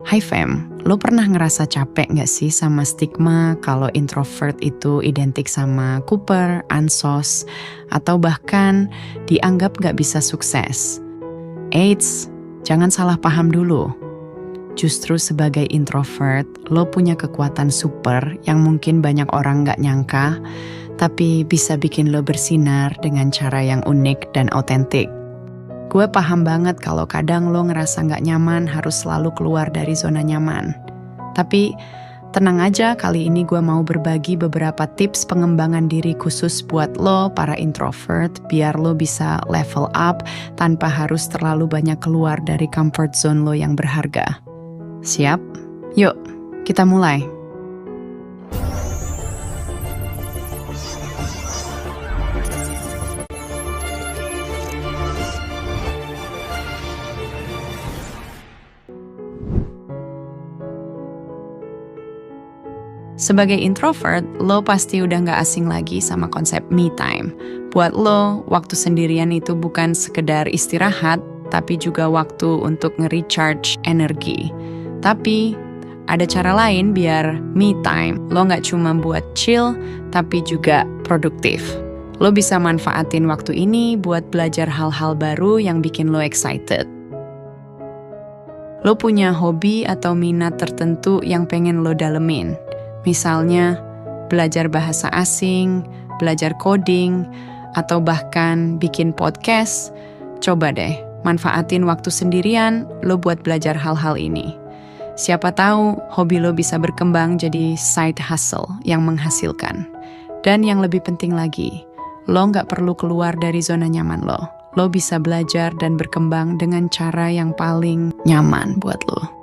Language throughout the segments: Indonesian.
Hai fam, lo pernah ngerasa capek gak sih sama stigma kalau introvert itu identik sama kuper, ansos, atau bahkan dianggap gak bisa sukses? Eits, jangan salah paham dulu. Justru sebagai introvert, lo punya kekuatan super yang mungkin banyak orang gak nyangka, tapi bisa bikin lo bersinar dengan cara yang unik dan autentik. Gue paham banget kalau kadang lo ngerasa gak nyaman harus selalu keluar dari zona nyaman. Tapi tenang aja, kali ini gue mau berbagi beberapa tips pengembangan diri khusus buat lo para introvert biar lo bisa level up tanpa harus terlalu banyak keluar dari comfort zone lo yang berharga. Siap? Yuk, kita mulai. Sebagai introvert, lo pasti udah gak asing lagi sama konsep me time. Buat lo, waktu sendirian itu bukan sekedar istirahat, tapi juga waktu untuk nge-recharge energi. Tapi, ada cara lain biar me time. Lo gak cuma buat chill, tapi juga produktif. Lo bisa manfaatin waktu ini buat belajar hal-hal baru yang bikin lo excited. Lo punya hobi atau minat tertentu yang pengen lo dalemin. Misalnya, belajar bahasa asing, belajar coding, atau bahkan bikin podcast. Coba deh, manfaatin waktu sendirian lo buat belajar hal-hal ini. Siapa tahu hobi lo bisa berkembang jadi side hustle yang menghasilkan. Dan yang lebih penting lagi, lo nggak perlu keluar dari zona nyaman lo. Lo bisa belajar dan berkembang dengan cara yang paling nyaman buat lo.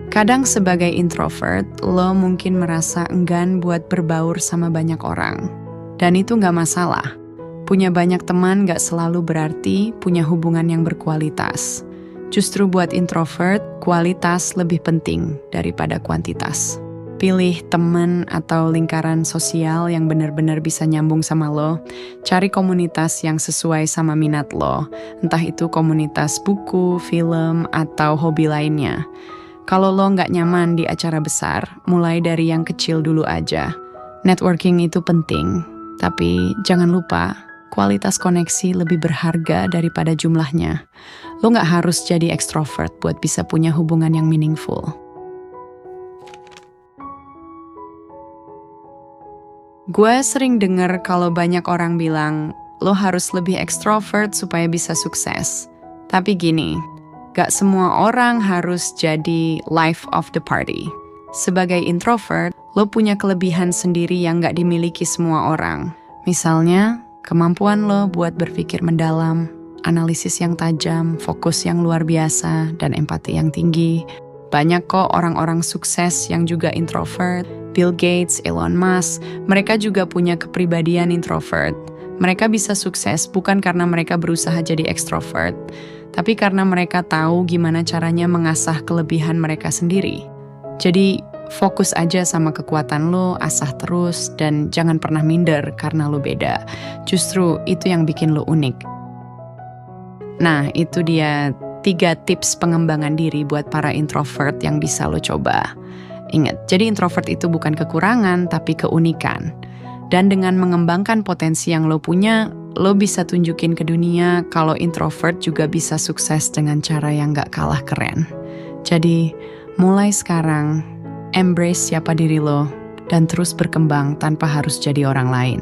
Kadang sebagai introvert, lo mungkin merasa enggan buat berbaur sama banyak orang. Dan itu gak masalah. Punya banyak teman gak selalu berarti punya hubungan yang berkualitas. Justru buat introvert, kualitas lebih penting daripada kuantitas. Pilih teman atau lingkaran sosial yang benar-benar bisa nyambung sama lo. Cari komunitas yang sesuai sama minat lo. Entah itu komunitas buku, film, atau hobi lainnya. Kalau lo nggak nyaman di acara besar, mulai dari yang kecil dulu aja. Networking itu penting, tapi jangan lupa, kualitas koneksi lebih berharga daripada jumlahnya. Lo nggak harus jadi ekstrovert buat bisa punya hubungan yang meaningful. Gue sering denger kalau banyak orang bilang, lo harus lebih ekstrovert supaya bisa sukses. Tapi gini, gak semua orang harus jadi life of the party. Sebagai introvert, lo punya kelebihan sendiri yang gak dimiliki semua orang. Misalnya, kemampuan lo buat berpikir mendalam, analisis yang tajam, fokus yang luar biasa, dan empati yang tinggi. Banyak kok orang-orang sukses yang juga introvert. Bill Gates, Elon Musk, mereka juga punya kepribadian introvert. Mereka bisa sukses bukan karena mereka berusaha jadi ekstrovert, tapi karena mereka tahu gimana caranya mengasah kelebihan mereka sendiri. Jadi, fokus aja sama kekuatan lo, asah terus, dan jangan pernah minder karena lo beda. Justru itu yang bikin lo unik. Nah, itu dia 3 tips pengembangan diri buat para introvert yang bisa lo coba. Ingat, jadi introvert itu bukan kekurangan, tapi keunikan. Dan dengan mengembangkan potensi yang lo punya, lo bisa tunjukin ke dunia kalau introvert juga bisa sukses dengan cara yang gak kalah keren. Jadi, mulai sekarang, embrace siapa diri lo, dan terus berkembang tanpa harus jadi orang lain.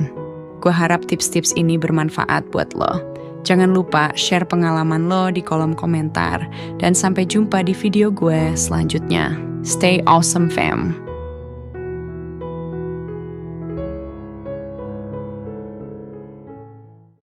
Gue harap tips-tips ini bermanfaat buat lo. Jangan lupa share pengalaman lo di kolom komentar, dan sampai jumpa di video gue selanjutnya. Stay awesome fam!